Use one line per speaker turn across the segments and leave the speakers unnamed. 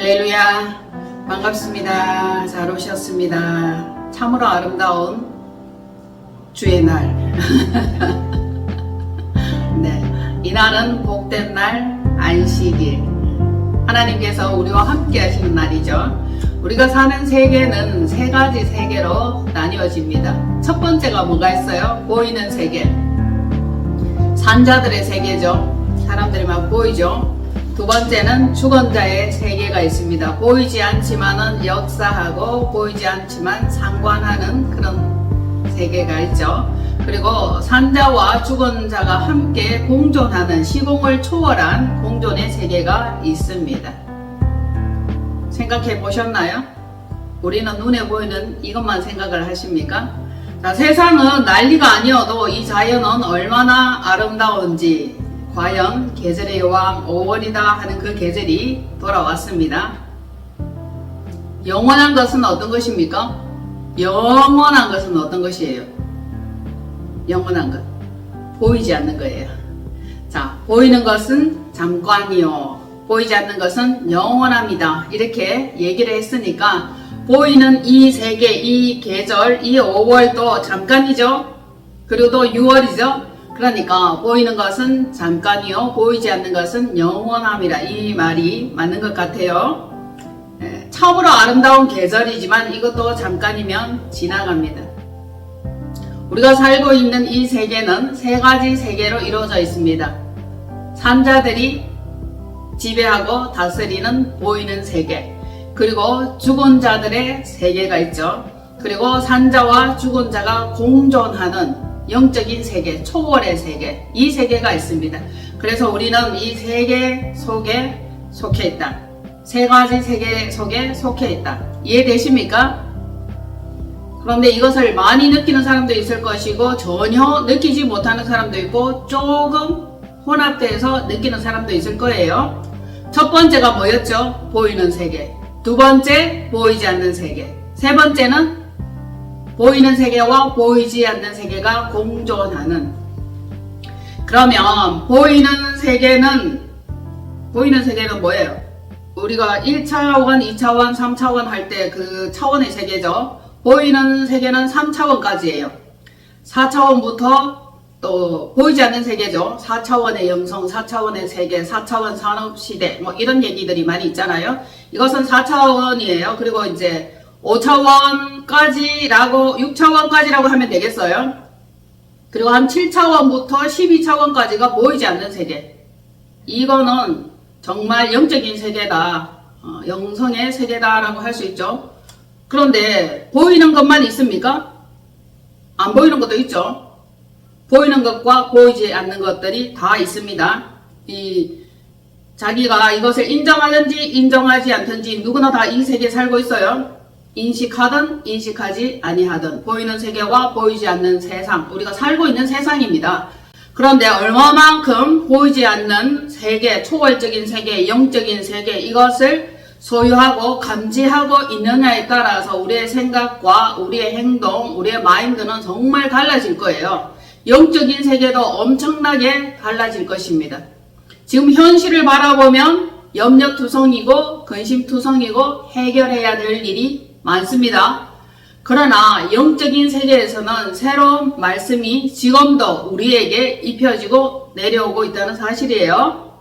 할렐루야, 반갑습니다. 잘 오셨습니다. 참으로 아름다운 주의 날. 네, 이날은 복된 날, 안식일. 하나님께서 우리와 함께 하시는 날이죠. 우리가 사는 세계는 세 가지 세계로 나뉘어집니다. 첫 번째가 뭐가 있어요? 보이는 세계. 산자들의 세계죠. 사람들이 막 보이죠. 두 번째는 주권자의 세계가 있습니다. 보이지 않지만은 역사하고 보이지 않지만 상관하는 그런 세계가 있죠. 그리고 산자와 주권자가 함께 공존하는 시공을 초월한 공존의 세계가 있습니다. 생각해 보셨나요? 우리는 눈에 보이는 이것만 생각을 하십니까? 자, 세상은 난리가 아니어도 이 자연은 얼마나 아름다운지, 과연 계절의 여왕 5월이다 하는 그 계절이 돌아왔습니다. 영원한 것은 어떤 것입니까? 영원한 것은 어떤 것이에요? 영원한 것. 보이지 않는 거예요. 자, 보이는 것은 잠깐이요. 보이지 않는 것은 영원합니다. 이렇게 얘기를 했으니까 보이는 이 세계, 이 계절, 이 5월도 잠깐이죠. 그리고 또 6월이죠. 그러니까 보이는 것은 잠깐이요, 보이지 않는 것은 영원함이라, 이 말이 맞는 것 같아요. 처음으로 아름다운 계절이지만 이것도 잠깐이면 지나갑니다. 우리가 살고 있는 이 세계는 세 가지 세계로 이루어져 있습니다. 산자들이 지배하고 다스리는 보이는 세계, 그리고 주권자들의 세계가 있죠. 그리고 산자와 주권자가 공존하는 영적인 세계, 초월의 세계, 이 세계가 있습니다. 그래서 우리는 이 세계 속에 속해 있다. 세 가지 세계 속에 속해 있다. 이해되십니까? 그런데 이것을 많이 느끼는 사람도 있을 것이고 전혀 느끼지 못하는 사람도 있고 조금 혼합돼서 느끼는 사람도 있을 거예요. 첫 번째가 뭐였죠? 보이는 세계. 두 번째, 보이지 않는 세계. 세 번째는 보이는 세계와 보이지 않는 세계가 공존하는. 그러면 보이는 세계는 뭐예요? 우리가 1차원, 2차원, 3차원 할 때 그 차원의 세계죠. 보이는 세계는 3차원까지예요. 4차원부터 또 보이지 않는 세계죠. 4차원의 영성, 4차원의 세계, 4차원 산업시대, 뭐 이런 얘기들이 많이 있잖아요. 이것은 4차원이에요. 그리고 이제 5차원까지라고, 6차원까지라고 하면 되겠어요. 그리고 한 7차원부터 12차원까지가 보이지 않는 세계. 이거는 정말 영적인 세계다. 영성의 세계다라고 할 수 있죠. 그런데 보이는 것만 있습니까? 안 보이는 것도 있죠. 보이는 것과 보이지 않는 것들이 다 있습니다. 자기가 이것을 인정하든지 인정하지 않든지 누구나 다 이 세계에 살고 있어요. 인식하든 인식하지 아니하든 보이는 세계와 보이지 않는 세상, 우리가 살고 있는 세상입니다. 그런데 얼마만큼 보이지 않는 세계, 초월적인 세계, 영적인 세계, 이것을 소유하고 감지하고 있느냐에 따라서 우리의 생각과 우리의 행동, 우리의 마인드는 정말 달라질 거예요. 영적인 세계도 엄청나게 달라질 것입니다. 지금 현실을 바라보면 염려투성이고 근심투성이고 해결해야 될 일이 많습니다. 그러나 영적인 세계에서는 새로운 말씀이 지금도 우리에게 입혀지고 내려오고 있다는 사실이에요.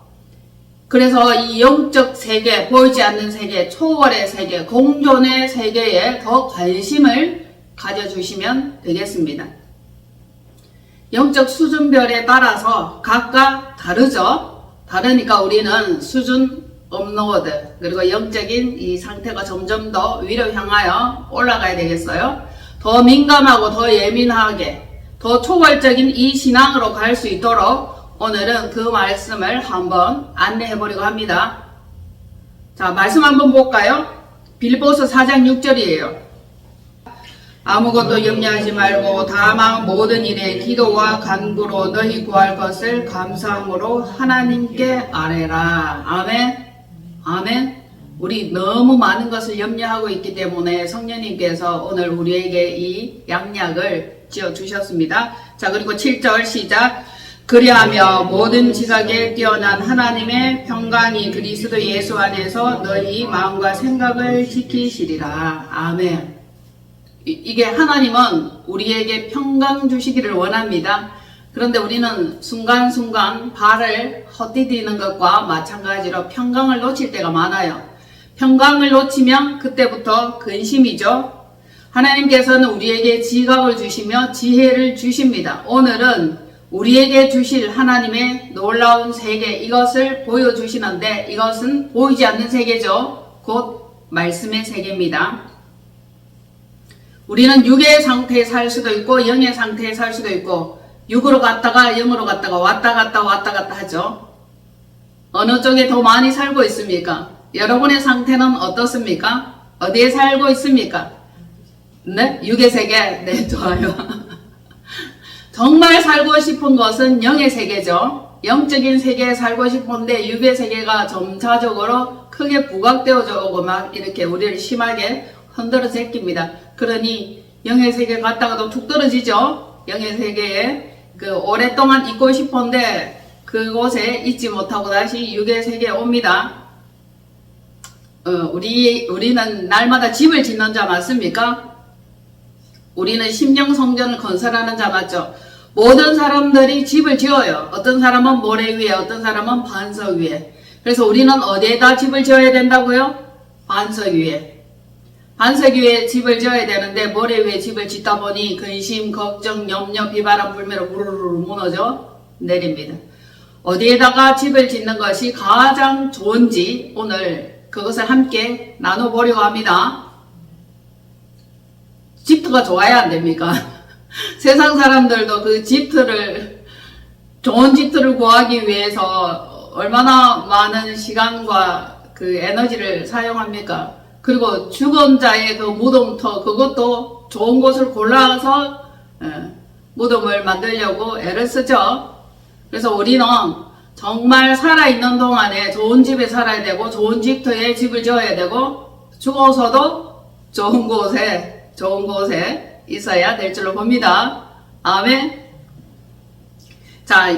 그래서 이 영적 세계, 보이지 않는 세계, 초월의 세계, 공존의 세계에 더 관심을 가져주시면 되겠습니다. 영적 수준별에 따라서 각각 다르죠. 다르니까 우리는 수준 업로드, 그리고 영적인 이 상태가 점점 더 위로 향하여 올라가야 되겠어요. 더 민감하고 더 예민하게 더 초월적인 이 신앙으로 갈 수 있도록 오늘은 그 말씀을 한번 안내해 보려고 합니다. 자, 말씀 한번 볼까요? 빌보서 4장 6절이에요. 아무것도 염려하지 말고 다만 모든 일에 기도와 간구로 너희 구할 것을 감사함으로 하나님께 아뢰라. 아멘. 아멘. 우리 너무 많은 것을 염려하고 있기 때문에 성령님께서 오늘 우리에게 이 양약을 지어 주셨습니다. 자, 그리고 7절 시작. 그리하며 모든 지각에 뛰어난 하나님의 평강이 그리스도 예수 안에서 너희 마음과 생각을 지키시리라. 아멘. 이게 하나님은 우리에게 평강 주시기를 원합니다. 그런데 우리는 순간순간 발을 헛디디는 것과 마찬가지로 평강을 놓칠 때가 많아요. 평강을 놓치면 그때부터 근심이죠. 하나님께서는 우리에게 지각을 주시며 지혜를 주십니다. 오늘은 우리에게 주실 하나님의 놀라운 세계, 이것을 보여주시는데 이것은 보이지 않는 세계죠. 곧 말씀의 세계입니다. 우리는 육의 상태에 살 수도 있고 영의 상태에 살 수도 있고 육으로 갔다가 영으로 갔다가 왔다 갔다 하죠. 어느 쪽에 더 많이 살고 있습니까? 여러분의 상태는 어떻습니까? 어디에 살고 있습니까? 네? 육의 세계? 네, 좋아요. 정말 살고 싶은 것은 영의 세계죠. 영적인 세계에 살고 싶은데 육의 세계가 점차적으로 크게 부각되어져 오고 막 이렇게 우리를 심하게 흔들어 제낍니다. 그러니 영의 세계 갔다가도 툭 떨어지죠. 영의 세계에 오랫동안 있고 싶은데 그곳에 있지 못하고 다시 육의 세계에 옵니다. 우리는 날마다 집을 짓는 자 맞습니까? 우리는 심령 성전을 건설하는 자 맞죠? 모든 사람들이 집을 지어요. 어떤 사람은 모래 위에, 어떤 사람은 반석 위에. 그래서 우리는 어디에다 집을 지어야 된다고요? 반석 위에. 반석 위에 집을 지어야 되는데 모래 위에 집을 짓다 보니 근심, 걱정, 염려, 비바람 불매로 우르르 무너져 내립니다. 어디에다가 집을 짓는 것이 가장 좋은지 오늘 그것을 함께 나눠보려고 합니다. 집터가 좋아야 안 됩니까? 세상 사람들도 그 집터를, 좋은 집터를 구하기 위해서 얼마나 많은 시간과 그 에너지를 사용합니까? 그리고 죽은 자의 그 무덤터, 그것도 좋은 곳을 골라서 무덤을 만들려고 애를 쓰죠. 그래서 우리는 정말 살아있는 동안에 좋은 집에 살아야 되고, 좋은 집터에 집을 지어야 되고, 죽어서도 좋은 곳에 있어야 될 줄로 봅니다. 아멘. 자,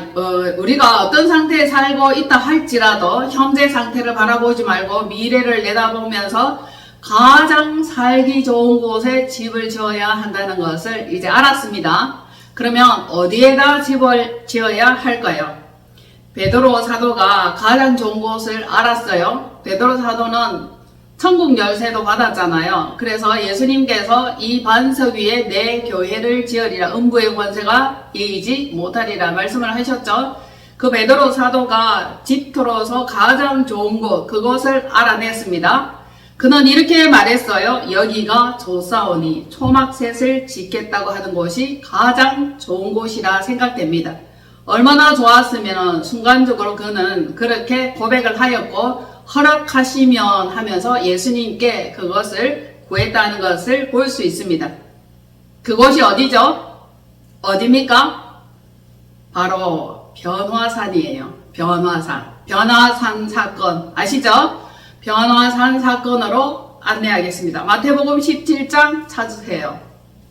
우리가 어떤 상태에 살고 있다 할지라도 현재 상태를 바라보지 말고 미래를 내다보면서 가장 살기 좋은 곳에 집을 지어야 한다는 것을 이제 알았습니다. 그러면 어디에다 집을 지어야 할까요? 베드로 사도가 가장 좋은 곳을 알았어요. 베드로 사도는 천국 열쇠도 받았잖아요. 그래서 예수님께서 이 반석 위에 내 교회를 지으리라, 음부의 권세가 이기지 못하리라 말씀을 하셨죠. 그 베드로 사도가 집터로서 가장 좋은 곳, 그것을 알아냈습니다. 그는 이렇게 말했어요. 여기가 좋사오니 초막셋을 짓겠다고 하는 곳이 가장 좋은 곳이라 생각됩니다. 얼마나 좋았으면 순간적으로 그는 그렇게 고백을 하였고 허락하시면 하면서 예수님께 그것을 구했다는 것을 볼 수 있습니다. 그곳이 어디죠? 어디입니까? 바로 변화산이에요. 변화산 사건 아시죠? 변화산 사건으로 안내하겠습니다. 마태복음 17장 찾으세요.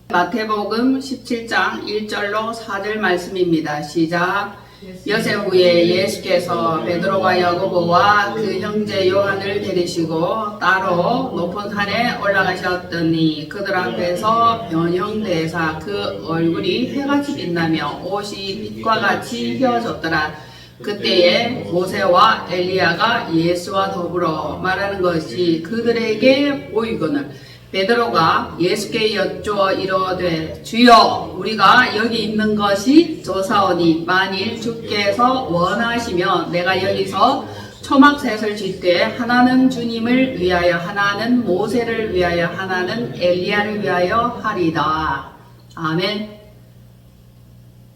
마태복음 17장 1절로 4절 말씀입니다. 시작. 여세 후에 예수께서 베드로와 야고보와 그 형제 요한을 데리시고 따로 높은 산에 올라가셨더니 그들 앞에서 변형되사 그 얼굴이 해같이 빛나며 옷이 빛과 같이 휘어졌더라. 그때에 모세와 엘리야가 예수와 더불어 말하는 것이 그들에게 보이거늘 베드로가 예수께 여쭈어 이르되 주여 우리가 여기 있는 것이 좋사오니 만일 주께서 원하시면 내가 여기서 초막셋을 짓되 하나는 주님을 위하여 하나는 모세를 위하여 하나는 엘리야를 위하여 하리다. 아멘.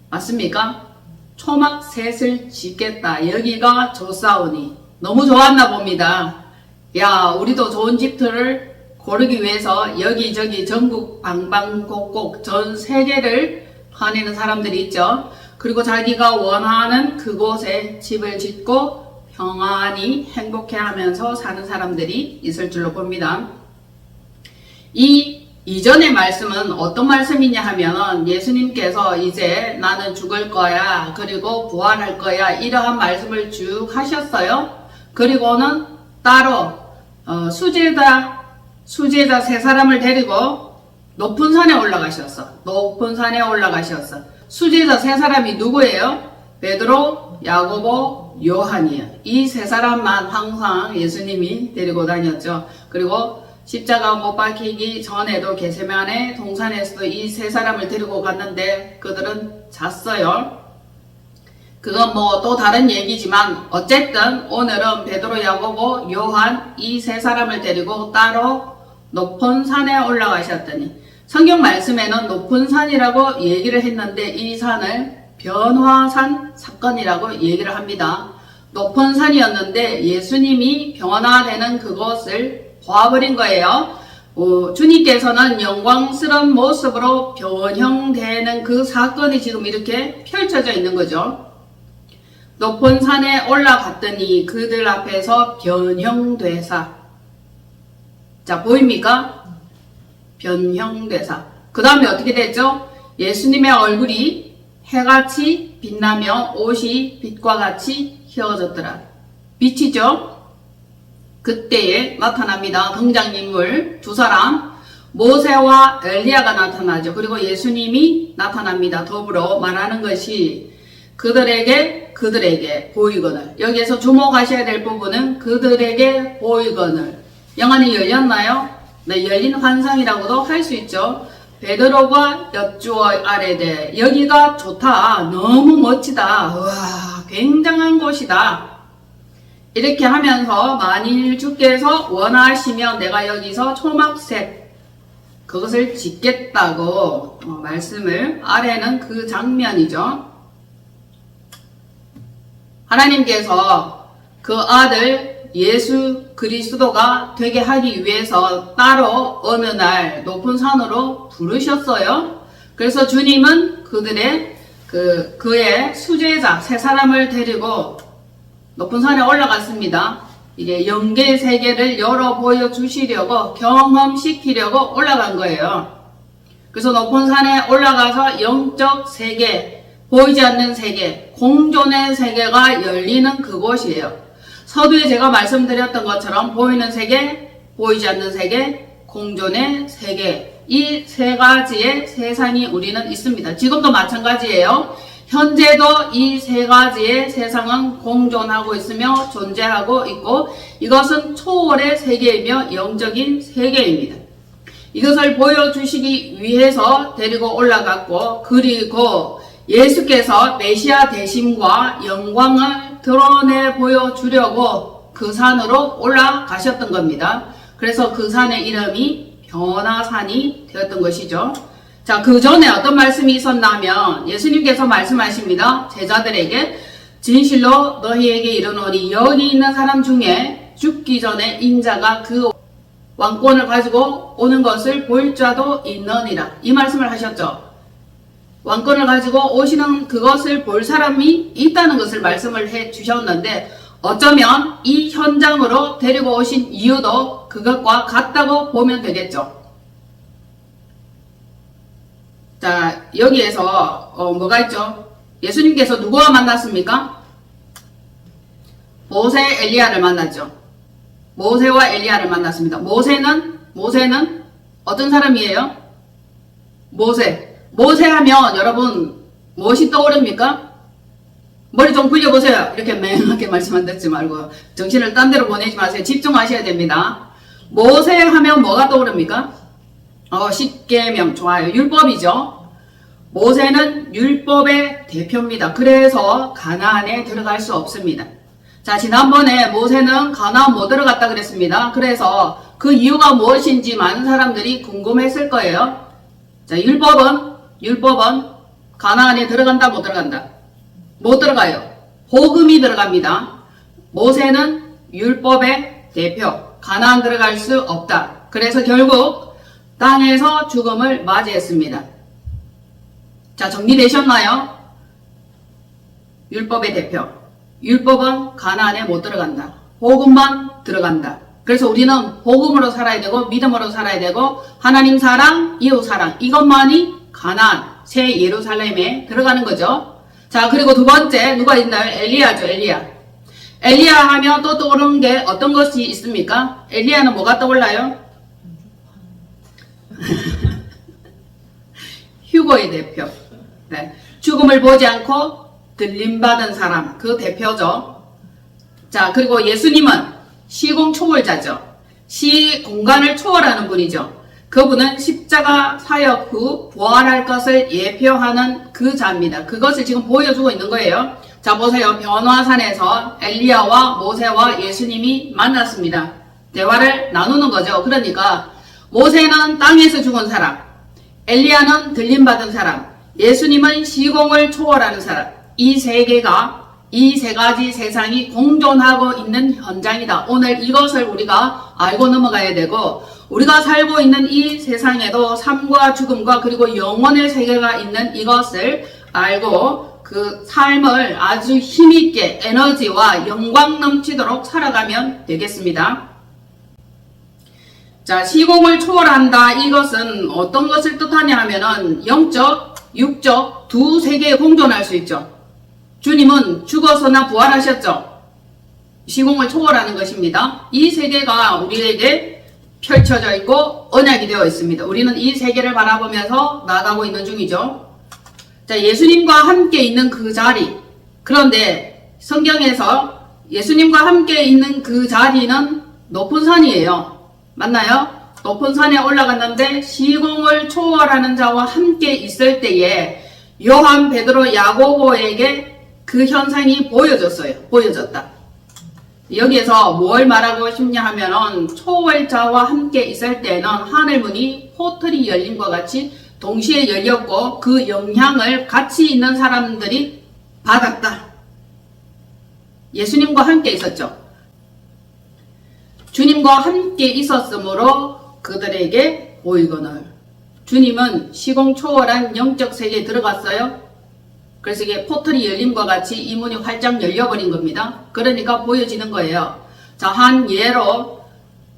맞습니까? 초막셋을 짓겠다. 여기가 좋사오니 너무 좋았나 봅니다. 야, 우리도 좋은 집들을 고르기 위해서 여기저기 전국 방방곡곡 전 세계를 다니는 사람들이 있죠. 그리고 자기가 원하는 그곳에 집을 짓고 평안히 행복해하면서 사는 사람들이 있을 줄로 봅니다. 이 이전의 말씀은 어떤 말씀이냐 하면 예수님께서 이제 나는 죽을 거야, 그리고 부활할 거야, 이러한 말씀을 쭉 하셨어요. 그리고는 따로 수제자 세 사람을 데리고 높은 산에 올라가셨어. 수제자 세 사람이 누구예요? 베드로, 야고보, 요한이에요. 이 세 사람만 항상 예수님이 데리고 다녔죠. 그리고 십자가 못 박히기 전에도 게세마네 동산에서도 이 세 사람을 데리고 갔는데 그들은 잤어요. 그건 뭐 또 다른 얘기지만 어쨌든 오늘은 베드로, 야고보, 요한 이 세 사람을 데리고 따로 높은 산에 올라가셨더니 성경 말씀에는 높은 산이라고 얘기를 했는데 이 산을 변화산 사건이라고 얘기를 합니다. 높은 산이었는데 예수님이 변화되는 그것을 봐버린 거예요. 주님께서는 영광스러운 모습으로 변형되는 그 사건이 지금 이렇게 펼쳐져 있는 거죠. 높은 산에 올라갔더니 그들 앞에서 변형되사. 자, 보입니까? 변형되사. 그 다음에 어떻게 됐죠? 예수님의 얼굴이 해같이 빛나며 옷이 빛과 같이 휘어졌더라. 빛이죠? 그때에 나타납니다. 등장인물 두 사람, 모세와 엘리야가 나타나죠. 그리고 예수님이 나타납니다. 더불어 말하는 것이 그들에게 보이거늘. 여기에서 주목하셔야 될 부분은 그들에게 보이거늘. 영안이 열렸나요? 네, 열린 환상이라고도 할 수 있죠. 베드로가 여쭈어 아뢰되 여기가 좋다. 너무 멋지다. 와, 굉장한 곳이다. 이렇게 하면서 만일 주께서 원하시면 내가 여기서 초막색 그것을 짓겠다고 말씀을 아래는 그 장면이죠. 하나님께서 그 아들 예수 그리스도가 되게 하기 위해서 따로 어느 날 높은 산으로 부르셨어요. 그래서 주님은 그들의 그의 수제자 세 사람을 데리고 높은 산에 올라갔습니다. 이제 영계 세계를 열어 보여주시려고 경험시키려고 올라간 거예요. 그래서 높은 산에 올라가서 영적 세계, 보이지 않는 세계, 공존의 세계가 열리는 그곳이에요. 서두에 제가 말씀드렸던 것처럼 보이는 세계, 보이지 않는 세계, 공존의 세계, 이 세 가지의 세상이 우리는 있습니다. 지금도 마찬가지예요. 현재도 이 세 가지의 세상은 공존하고 있으며 존재하고 있고 이것은 초월의 세계이며 영적인 세계입니다. 이것을 보여주시기 위해서 데리고 올라갔고 그리고 예수께서 메시아 되심과 영광을 드러내 보여주려고 그 산으로 올라가셨던 겁니다. 그래서 그 산의 이름이 변화산이 되었던 것이죠. 자, 그 전에 어떤 말씀이 있었냐면 예수님께서 말씀하십니다. 제자들에게 진실로 너희에게 이르노니 여기 있는 사람 중에 죽기 전에 인자가 그 왕권을 가지고 오는 것을 볼 자도 있느니라. 이 말씀을 하셨죠. 왕권을 가지고 오시는 그것을 볼 사람이 있다는 것을 말씀을 해 주셨는데 어쩌면 이 현장으로 데리고 오신 이유도 그것과 같다고 보면 되겠죠. 자, 여기에서 뭐가 있죠? 예수님께서 누구와 만났습니까? 모세, 엘리야를 만났죠. 모세와 엘리야를 만났습니다. 모세는 어떤 사람이에요? 모세 하면 여러분 무엇이 떠오릅니까? 머리 좀 굴려보세요. 이렇게 맹하게 말씀 안 듣지 말고 정신을 딴 데로 보내지 마세요. 집중하셔야 됩니다. 모세 하면 뭐가 떠오릅니까? 십계명 좋아요. 율법이죠. 모세는 율법의 대표입니다. 그래서 가나안에 들어갈 수 없습니다. 자, 지난번에 모세는 가나안 못 들어갔다 그랬습니다. 그래서 그 이유가 무엇인지 많은 사람들이 궁금했을 거예요. 자, 율법은 가나안에 들어간다 못 들어간다? 못 들어가요. 복음이 들어갑니다. 모세는 율법의 대표. 가나안 들어갈 수 없다. 그래서 결국 땅에서 죽음을 맞이했습니다. 자, 정리되셨나요? 율법의 대표. 율법은 가나안에 못 들어간다. 복음만 들어간다. 그래서 우리는 복음으로 살아야 되고 믿음으로 살아야 되고 하나님 사랑, 이웃 사랑 이것만이 가나안, 새 예루살렘에 들어가는 거죠. 자, 그리고 두 번째 누가 있나요? 엘리야죠. 엘리야 하면 또 떠오르는 게 어떤 것이 있습니까? 엘리야는 뭐가 떠올라요? 휴거의 대표. 네. 죽음을 보지 않고 들림받은 사람, 그 대표죠. 자, 그리고 예수님은 시공 초월자죠. 시 공간을 초월하는 분이죠. 그분은 십자가 사역 후 부활할 것을 예표하는 그 자입니다. 그것을 지금 보여주고 있는 거예요. 자, 보세요. 변화산에서 엘리야와 모세와 예수님이 만났습니다. 대화를 나누는 거죠. 그러니까 모세는 땅에서 죽은 사람, 엘리야는 들림받은 사람, 예수님은 시공을 초월하는 사람. 이 세 개가 이 세 가지 세상이 공존하고 있는 현장이다. 오늘 이것을 우리가 알고 넘어가야 되고 우리가 살고 있는 이 세상에도 삶과 죽음과 그리고 영혼의 세계가 있는 이것을 알고 그 삶을 아주 힘있게 에너지와 영광 넘치도록 살아가면 되겠습니다. 자, 시공을 초월한다. 이것은 어떤 것을 뜻하냐 하면은 영적, 육적 두 세계에 공존할 수 있죠. 주님은 죽어서나 부활하셨죠. 시공을 초월하는 것입니다. 이 세계가 우리에게 펼쳐져 있고 언약이 되어 있습니다. 우리는 이 세계를 바라보면서 나아가고 있는 중이죠. 자, 예수님과 함께 있는 그 자리. 그런데 성경에서 예수님과 함께 있는 그 자리는 높은 산이에요. 맞나요? 높은 산에 올라갔는데 시공을 초월하는 자와 함께 있을 때에 요한, 베드로, 야고보에게 그 현상이 보여졌다. 여기에서 뭘 말하고 싶냐 하면은 초월자와 함께 있을 때는 하늘문이 포털이 열린과 같이 동시에 열렸고 그 영향을 같이 있는 사람들이 받았다. 예수님과 함께 있었죠. 주님과 함께 있었으므로 그들에게 보이거늘. 주님은 시공 초월한 영적 세계에 들어갔어요. 그래서 이게 포털이 열림과 같이 이 문이 활짝 열려버린 겁니다. 그러니까 보여지는 거예요. 자, 한 예로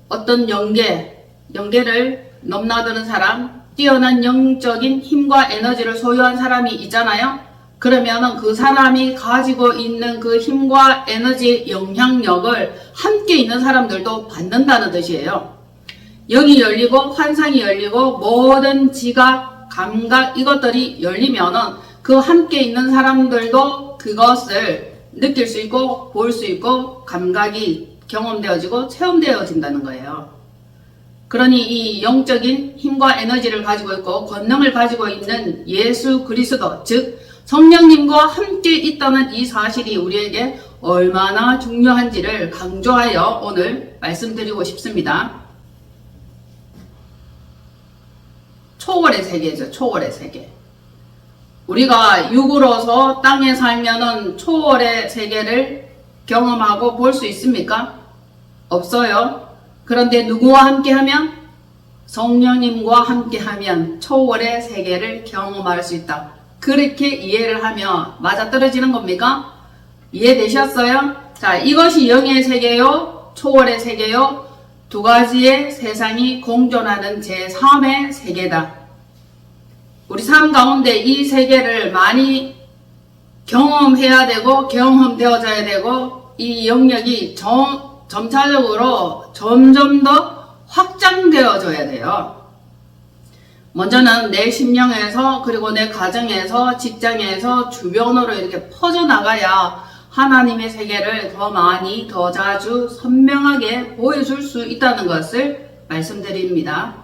어떤 영계를 넘나드는 사람, 뛰어난 영적인 힘과 에너지를 소유한 사람이 있잖아요. 그러면은 그 사람이 가지고 있는 그 힘과 에너지, 영향력을 함께 있는 사람들도 받는다는 뜻이에요. 영이 열리고 환상이 열리고 모든 지각, 감각 이것들이 열리면은 그 함께 있는 사람들도 그것을 느낄 수 있고 볼 수 있고 감각이 경험되어지고 체험되어진다는 거예요. 그러니 이 영적인 힘과 에너지를 가지고 있고 권능을 가지고 있는 예수 그리스도 즉 성령님과 함께 있다는 이 사실이 우리에게 얼마나 중요한지를 강조하여 오늘 말씀드리고 싶습니다. 초월의 세계죠. 초월의 세계. 우리가 육으로서 땅에 살면은 초월의 세계를 경험하고 볼 수 있습니까? 없어요. 그런데 누구와 함께하면? 성령님과 함께하면 초월의 세계를 경험할 수 있다. 그렇게 이해를 하면 맞아떨어지는 겁니까? 이해되셨어요? 자, 이것이 영의 세계요, 초월의 세계요, 두 가지의 세상이 공존하는 제3의 세계다. 우리 삶 가운데 이 세계를 많이 경험해야 되고 경험되어져야 되고 이 영역이 점차적으로 점점 더 확장되어져야 돼요. 먼저는 내 심령에서 그리고 내 가정에서 직장에서 주변으로 이렇게 퍼져나가야 하나님의 세계를 더 많이 더 자주 선명하게 보여줄 수 있다는 것을 말씀드립니다.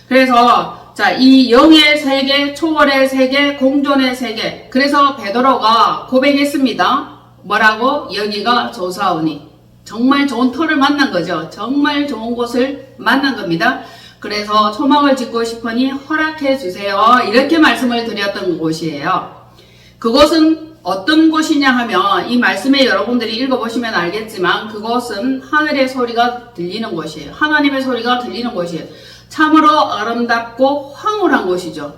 그래서 자, 이 영의 세계, 초월의 세계, 공존의 세계. 그래서 베드로가 고백했습니다. 뭐라고? 여기가 조사오니. 정말 좋은 터를 만난 거죠. 정말 좋은 곳을 만난 겁니다. 그래서 초막을 짓고 싶으니 허락해 주세요. 이렇게 말씀을 드렸던 곳이에요. 그곳은 어떤 곳이냐 하면 이 말씀에 여러분들이 읽어보시면 알겠지만 그곳은 하늘의 소리가 들리는 곳이에요. 하나님의 소리가 들리는 곳이에요. 참으로 아름답고 황홀한 곳이죠.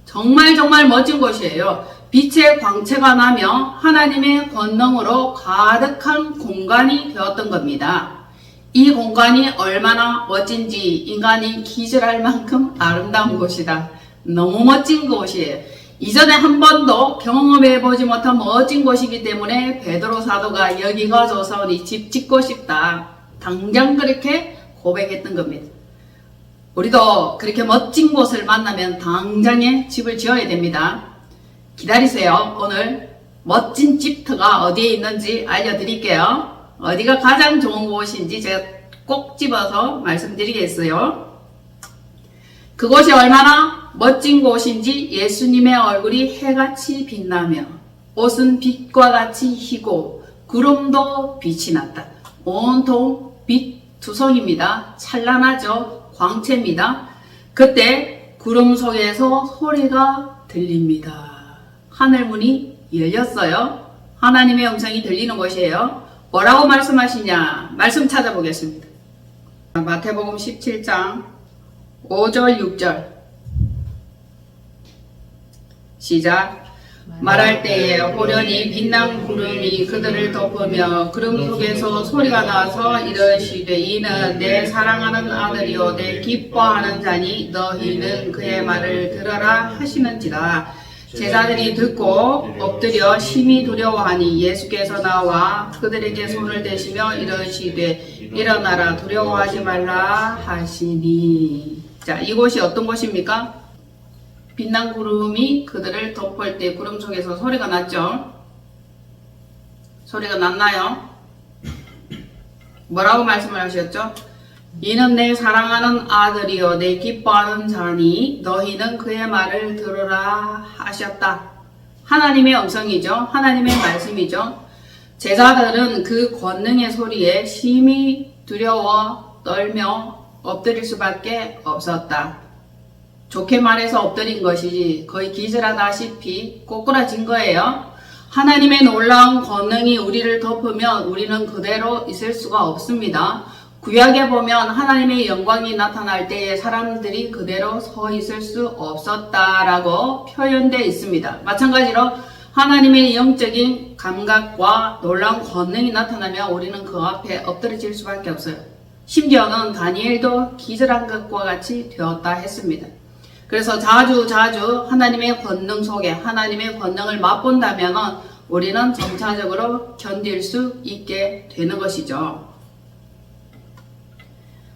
정말 멋진 곳이에요. 빛의 광채가 나며 하나님의 권능으로 가득한 공간이 되었던 겁니다. 이 공간이 얼마나 멋진지 인간이 기절할 만큼 아름다운 곳이다. 너무 멋진 곳이에요. 이전에 한 번도 경험해보지 못한 멋진 곳이기 때문에 베드로 사도가 여기가 좋사오니 집 짓고 싶다. 당장 그렇게 고백했던 겁니다. 우리도 그렇게 멋진 곳을 만나면 당장에 집을 지어야 됩니다. 기다리세요. 오늘 멋진 집터가 어디에 있는지 알려드릴게요. 어디가 가장 좋은 곳인지 제가 꼭 집어서 말씀드리겠어요. 그곳이 얼마나 멋진 곳인지 예수님의 얼굴이 해같이 빛나며 옷은 빛과 같이 희고 구름도 빛이 났다. 온통 빛 투성입니다. 찬란하죠. 광채입니다. 그때 구름 속에서 소리가 들립니다. 하늘문이 열렸어요. 하나님의 음성이 들리는 곳이에요. 뭐라고 말씀하시냐? 말씀 찾아보겠습니다. 마태복음 17장 5절 6절 시작. 말할 때에 호련히 빛난 구름이 그들을 덮으며 구름 속에서 소리가 나서 이르시되 이는 내 사랑하는 아들이요 내 기뻐하는 자니 너희는 그의 말을 들어라 하시는지라. 제자들이 듣고 엎드려 심히 두려워하니 예수께서 나와 그들에게 손을 대시며 이르시되 일어나라 두려워하지 말라 하시니. 자, 이곳이 어떤 곳입니까? 빛난 구름이 그들을 덮을 때 구름 속에서 소리가 났죠. 소리가 났나요? 뭐라고 말씀을 하셨죠? 이는 내 사랑하는 아들이요 내 기뻐하는 자니 너희는 그의 말을 들으라 하셨다. 하나님의 음성이죠. 하나님의 말씀이죠. 제자들은 그 권능의 소리에 심히 두려워 떨며 엎드릴 수밖에 없었다. 좋게 말해서 엎드린 것이지 거의 기절하다시피 꼬꾸라진 거예요. 하나님의 놀라운 권능이 우리를 덮으면 우리는 그대로 있을 수가 없습니다. 구약에 보면 하나님의 영광이 나타날 때에 사람들이 그대로 서 있을 수 없었다라고 표현되어 있습니다. 마찬가지로 하나님의 영적인 감각과 놀라운 권능이 나타나면 우리는 그 앞에 엎드러질 수밖에 없어요. 심지어는 다니엘도 기절한 것과 같이 되었다 했습니다. 그래서 자주 하나님의 권능 속에 하나님의 권능을 맛본다면 우리는 점차적으로 견딜 수 있게 되는 것이죠.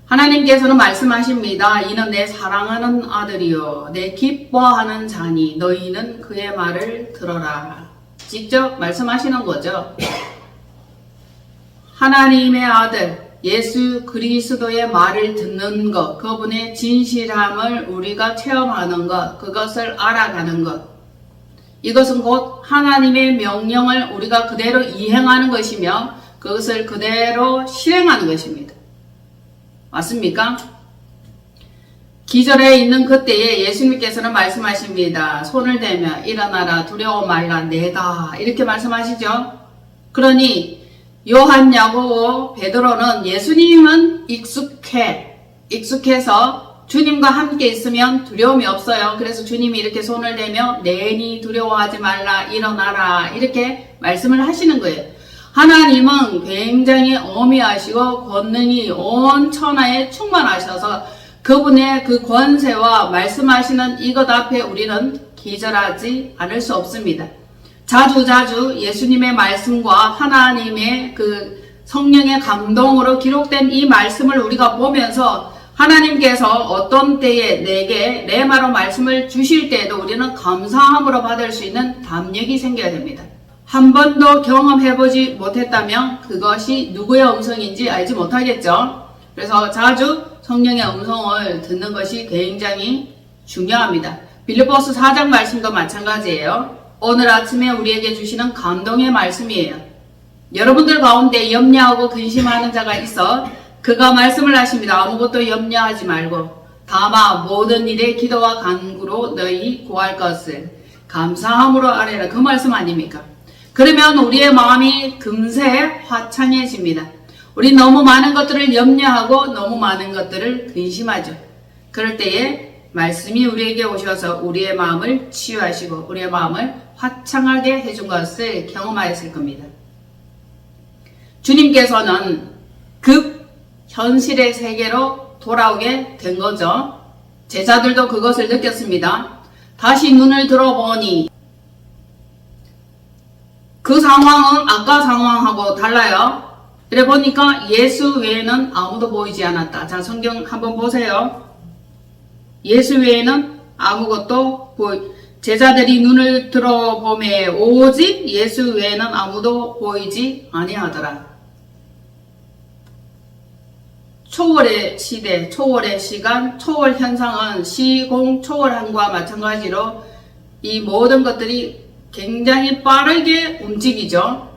하나님께서는 말씀하십니다. 이는 내 사랑하는 아들이요 내 기뻐하는 자니 너희는 그의 말을 들어라. 직접 말씀하시는 거죠. 하나님의 아들 예수 그리스도의 말을 듣는 것, 그분의 진실함을 우리가 체험하는 것, 그것을 알아가는 것, 이것은 곧 하나님의 명령을 우리가 그대로 이행하는 것이며 그것을 그대로 실행하는 것입니다. 맞습니까? 기절해 있는 그때에 예수님께서는 말씀하십니다. 손을 대며 일어나라 두려워 말라 내가 이렇게 말씀하시죠. 그러니 요한, 야고보, 베드로는 예수님은 익숙해서 주님과 함께 있으면 두려움이 없어요. 그래서 주님이 이렇게 손을 대며 내니 두려워하지 말라 일어나라 이렇게 말씀을 하시는 거예요. 하나님은 굉장히 어미하시고 권능이 온 천하에 충만하셔서 그분의 그 권세와 말씀하시는 이것 앞에 우리는 기절하지 않을 수 없습니다. 자주 예수님의 말씀과 하나님의 그 성령의 감동으로 기록된 이 말씀을 우리가 보면서 하나님께서 어떤 때에 내게 레마로 말씀을 주실 때에도 우리는 감사함으로 받을 수 있는 담력이 생겨야 됩니다. 한 번도 경험해보지 못했다면 그것이 누구의 음성인지 알지 못하겠죠. 그래서 자주 성령의 음성을 듣는 것이 굉장히 중요합니다. 빌립보서 4장 말씀도 마찬가지예요. 오늘 아침에 우리에게 주시는 감동의 말씀이에요. 여러분들 가운데 염려하고 근심하는 자가 있어 그가 말씀을 하십니다. 아무것도 염려하지 말고 다만 모든 일에 기도와 간구로 너희 구할 것을 감사함으로 아뢰라. 그 말씀 아닙니까? 그러면 우리의 마음이 금세 화창해집니다. 우리 너무 많은 것들을 염려하고 너무 많은 것들을 근심하죠. 그럴 때에 말씀이 우리에게 오셔서 우리의 마음을 치유하시고 우리의 마음을 화창하게 해준 것을 경험하였을 겁니다. 주님께서는 급 현실의 세계로 돌아오게 된 거죠. 제자들도 그것을 느꼈습니다. 다시 눈을 들어보니 그 상황은 아까 상황하고 달라요. 그래 보니까 예수 외에는 아무도 보이지 않았다. 자, 성경 한번 보세요. 예수 외에는 아무것도 제자들이 눈을 들어보매 오직 예수 외에는 아무도 보이지 아니하더라. 초월의 시대, 초월의 시간, 초월 현상은 시공 초월함과 마찬가지로 이 모든 것들이 굉장히 빠르게 움직이죠.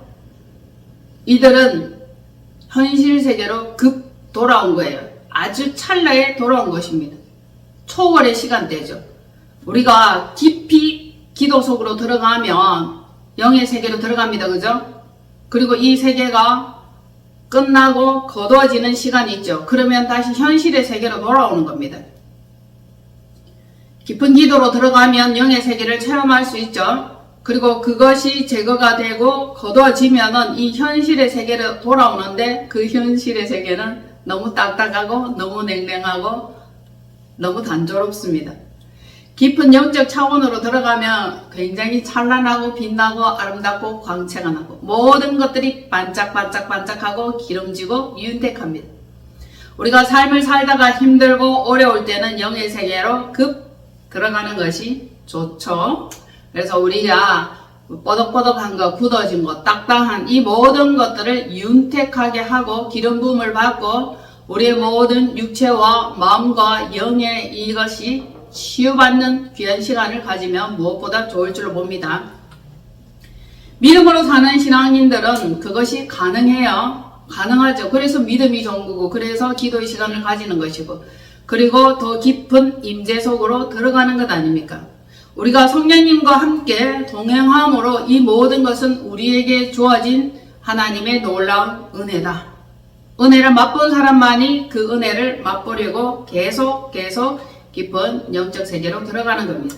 이들은 현실 세계로 급 돌아온 거예요. 아주 찰나에 돌아온 것입니다. 초월의 시간대죠. 우리가 깊이 기도 속으로 들어가면 영의 세계로 들어갑니다. 그죠? 그리고 이 세계가 끝나고 거두어지는 시간이 있죠. 그러면 다시 현실의 세계로 돌아오는 겁니다. 깊은 기도로 들어가면 영의 세계를 체험할 수 있죠. 그리고 그것이 제거가 되고 거두어지면은 이 현실의 세계로 돌아오는데 그 현실의 세계는 너무 딱딱하고 너무 냉랭하고 너무 단조롭습니다. 깊은 영적 차원으로 들어가면 굉장히 찬란하고 빛나고 아름답고 광채가 나고 모든 것들이 반짝반짝반짝하고 기름지고 윤택합니다. 우리가 삶을 살다가 힘들고 어려울 때는 영의 세계로 급 들어가는 것이 좋죠. 그래서 우리가 뻐덕뻐덕한 거, 굳어진 거, 딱딱한 이 모든 것들을 윤택하게 하고 기름 부음을 받고 우리의 모든 육체와 마음과 영의 이것이 치유받는 귀한 시간을 가지면 무엇보다 좋을 줄로 봅니다. 믿음으로 사는 신앙인들은 그것이 가능해요. 가능하죠. 그래서 믿음이 전부고 그래서 기도의 시간을 가지는 것이고 그리고 더 깊은 임재 속으로 들어가는 것 아닙니까? 우리가 성령님과 함께 동행함으로 이 모든 것은 우리에게 주어진 하나님의 놀라운 은혜다. 은혜를 맛본 사람만이 그 은혜를 맛보려고 계속 깊은 영적 세계로 들어가는 겁니다.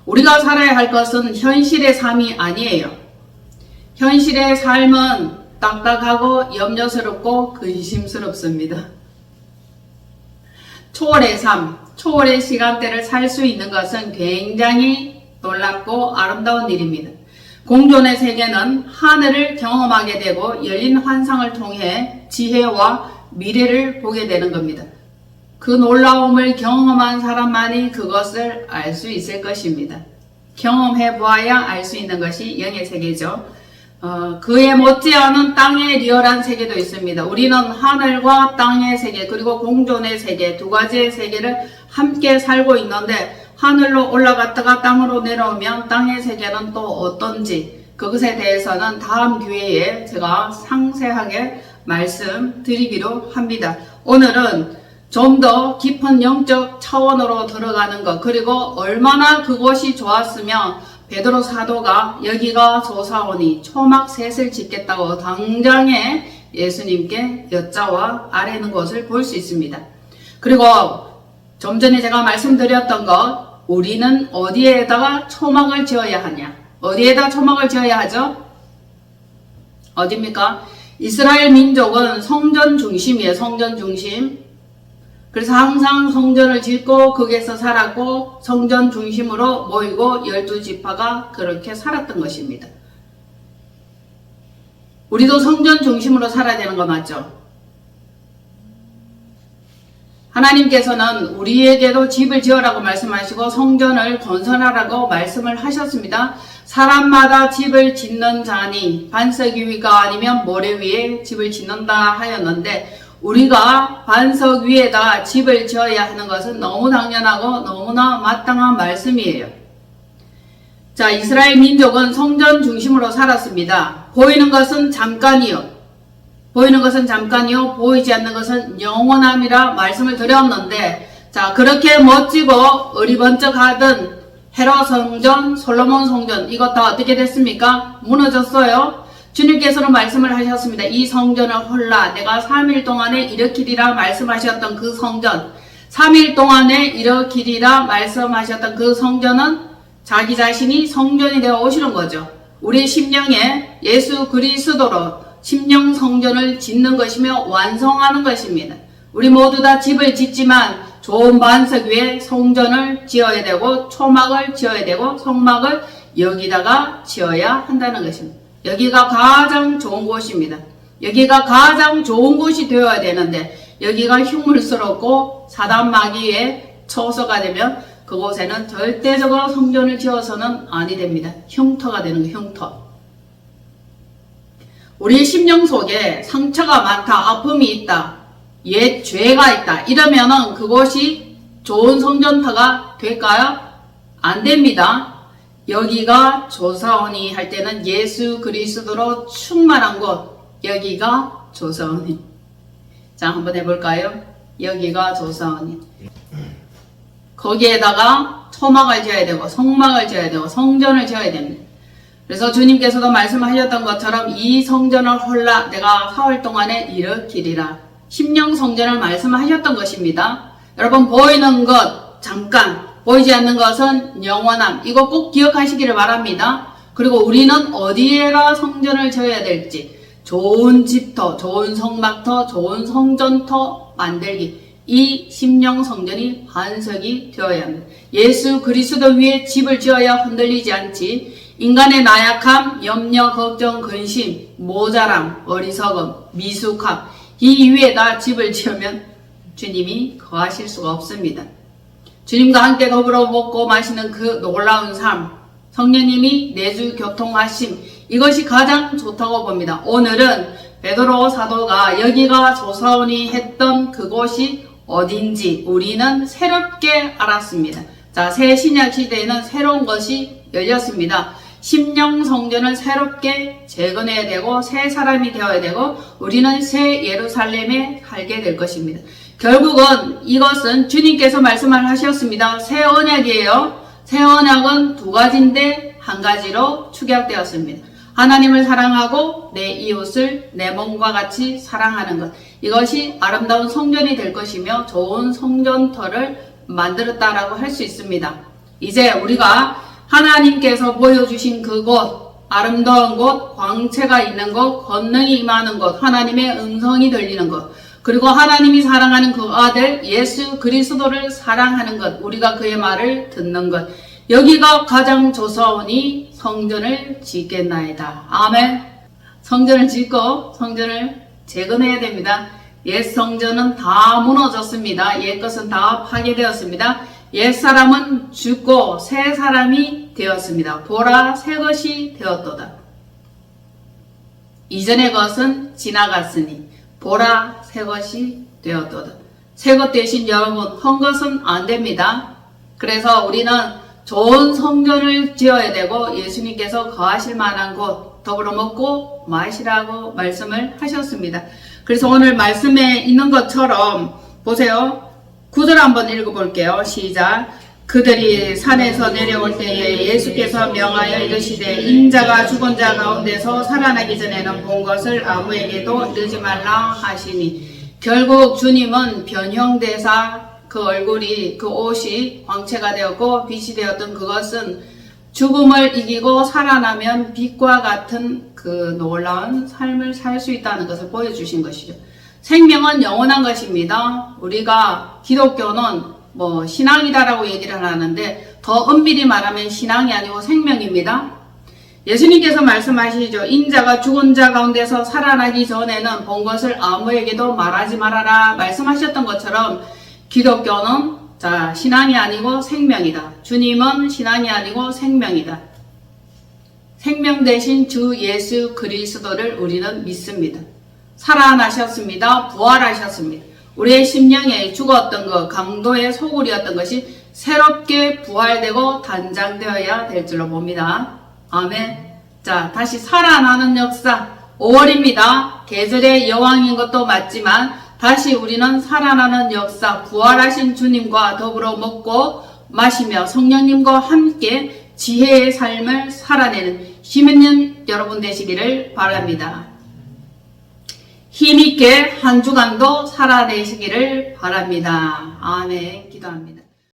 우리가 살아야 할 것은 현실의 삶이 아니에요. 현실의 삶은 딱딱하고 염려스럽고 근심스럽습니다. 초월의 삶, 초월의 시간대를 살 수 있는 것은 굉장히 놀랍고 아름다운 일입니다. 공존의 세계는 하늘을 경험하게 되고 열린 환상을 통해 지혜와 미래를 보게 되는 겁니다. 그 놀라움을 경험한 사람만이 그것을 알 수 있을 것입니다. 경험해 보아야 알 수 있는 것이 영의 세계죠. 그에 못지않은 땅의 리얼한 세계도 있습니다. 우리는 하늘과 땅의 세계 그리고 공존의 세계 두 가지의 세계를 함께 살고 있는데 하늘로 올라갔다가 땅으로 내려오면 땅의 세계는 또 어떤지 그것에 대해서는 다음 기회에 제가 상세하게 말씀드리기로 합니다. 오늘은 좀 더 깊은 영적 차원으로 들어가는 것 그리고 얼마나 그것이 좋았으면 베드로 사도가 여기가 조사오니 초막 셋을 짓겠다고 당장에 예수님께 여짜와 아뢰는 것을 볼 수 있습니다. 그리고 좀 전에 제가 말씀드렸던 것 우리는 어디에다가 초막을 지어야 하냐 어디에다 초막을 지어야 하죠? 어디입니까? 이스라엘 민족은 성전 중심이에요. 성전 중심. 그래서 항상 성전을 짓고 거기에서 살았고 성전 중심으로 모이고 12지파가 그렇게 살았던 것입니다. 우리도 성전 중심으로 살아야 되는 거 맞죠? 하나님께서는 우리에게도 집을 지으라고 말씀하시고 성전을 건설하라고 말씀을 하셨습니다. 사람마다 집을 짓는 자니 반석 위가 아니면 모래 위에 집을 짓는다 하였는데 우리가 반석 위에다 집을 지어야 하는 것은 너무 당연하고 너무나 마땅한 말씀이에요. 자, 이스라엘 민족은 성전 중심으로 살았습니다. 보이는 것은 잠깐이요. 보이는 것은 잠깐이요. 보이지 않는 것은 영원함이라 말씀을 드렸는데 자, 그렇게 멋지고 어리번쩍하던 헤롯 성전, 솔로몬 성전 이것 다 어떻게 됐습니까? 무너졌어요. 주님께서는 말씀을 하셨습니다. 이 성전을 홀라 내가 3일 동안에 일으키리라 말씀하셨던 그 성전 3일 동안에 일으키리라 말씀하셨던 그 성전은 자기 자신이 성전이 되어 오시는 거죠. 우리 심령에 예수 그리스도로 심령 성전을 짓는 것이며 완성하는 것입니다. 우리 모두 다 집을 짓지만 좋은 반석 위에 성전을 지어야 되고 초막을 지어야 되고 성막을 여기다가 지어야 한다는 것입니다. 여기가 가장 좋은 곳입니다. 여기가 가장 좋은 곳이 되어야 되는데 여기가 흉물스럽고 사단 마귀의 처소가 되면 그곳에는 절대적으로 성전을 지어서는 아니 됩니다. 흉터가 되는 거예요. 흉터. 우리의 심령 속에 상처가 많다, 아픔이 있다, 옛 죄가 있다 이러면은 그곳이 좋은 성전터가 될까요? 안 됩니다. 여기가 조사오니 할 때는 예수 그리스도로 충만한 곳, 여기가 조사오니. 자, 한번 해볼까요? 여기가 조사오니. 거기에다가 초막을 지어야 되고 성막을 지어야 되고 성전을 지어야 됩니다. 그래서 주님께서도 말씀하셨던 것처럼 이 성전을 홀라 내가 사흘 동안에 일으키리라. 심령 성전을 말씀하셨던 것입니다. 여러분, 보이는 것 잠깐, 보이지 않는 것은 영원함. 이거 꼭 기억하시기를 바랍니다. 그리고 우리는 어디에가 성전을 지어야 될지, 좋은 집터, 좋은 성막터, 좋은 성전터 만들기. 이 심령 성전이 반석이 되어야 합니다. 예수 그리스도 위에 집을 지어야 흔들리지 않지. 인간의 나약함, 염려, 걱정, 근심, 모자람, 어리석음, 미숙함 이 위에다 집을 지으면 주님이 거하실 수가 없습니다. 주님과 함께 더불어 먹고 마시는 그 놀라운 삶, 성령님이 내주 교통하심, 이것이 가장 좋다고 봅니다. 오늘은 베드로 사도가 여기가 조사오니 했던 그곳이 어딘지 우리는 새롭게 알았습니다. 자, 새 신약 시대에는 새로운 것이 열렸습니다. 심령 성전을 새롭게 재건해야 되고 새 사람이 되어야 되고 우리는 새 예루살렘에 살게 될 것입니다. 결국은 이것은 주님께서 말씀을 하셨습니다. 새 언약이에요. 새 언약은 두 가지인데 한 가지로 축약되었습니다. 하나님을 사랑하고 내 이웃을 내 몸과 같이 사랑하는 것. 이것이 아름다운 성전이 될 것이며 좋은 성전터를 만들었다라고 할 수 있습니다. 이제 우리가 하나님께서 보여주신 그곳, 아름다운 곳, 광채가 있는 곳, 권능이 임하는 곳, 하나님의 음성이 들리는 곳, 그리고 하나님이 사랑하는 그 아들 예수 그리스도를 사랑하는 것, 우리가 그의 말을 듣는 것, 여기가 가장 조사오니 성전을 짓겠나이다. 아멘. 성전을 짓고 성전을 재건해야 됩니다. 옛 성전은 다 무너졌습니다. 옛 것은 다 파괴되었습니다. 옛 사람은 죽고 새 사람이 되었습니다. 보라 새 것이 되었도다. 이전의 것은 지나갔으니 보라 새 것이 되었도다. 새 것 대신 여러분 헌 것은 안 됩니다. 그래서 우리는 좋은 성전을 지어야 되고 예수님께서 거하실 만한 곳 더불어 먹고 마시라고 말씀을 하셨습니다. 그래서 오늘 말씀에 있는 것처럼 보세요. 9절 한번 읽어볼게요. 시작. 그들이 산에서 내려올 때에 예수께서 명하여 이르시되 인자가 죽은 자 가운데서 살아나기 전에는 본 것을 아무에게도 이르지 말라 하시니, 결국 주님은 변형대사 그 얼굴이, 그 옷이 광채가 되었고 빛이 되었던 그것은 죽음을 이기고 살아나면 빛과 같은 그 놀라운 삶을 살 수 있다는 것을 보여주신 것이죠. 생명은 영원한 것입니다. 우리가 기독교는 신앙이다라고 얘기를 하는데 더 엄밀히 말하면 신앙이 아니고 생명입니다. 예수님께서 말씀하시죠. 인자가 죽은 자 가운데서 살아나기 전에는 본 것을 아무에게도 말하지 말아라 말씀하셨던 것처럼 기독교는 신앙이 아니고 생명이다. 주님은 신앙이 아니고 생명이다. 생명 대신 주 예수 그리스도를 우리는 믿습니다. 살아나셨습니다. 부활하셨습니다. 우리의 심령에 죽었던 것, 강도의 소굴이었던 것이 새롭게 부활되고 단장되어야 될 줄로 봅니다. 아멘. 자, 다시 살아나는 역사. 5월입니다. 계절의 여왕인 것도 맞지만 다시 우리는 살아나는 역사, 부활하신 주님과 더불어 먹고 마시며 성령님과 함께 지혜의 삶을 살아내는 힘있는 여러분 되시기를 바랍니다. 힘있게 한 주간도 살아내시기를 바랍니다. 아멘. 기도합니다.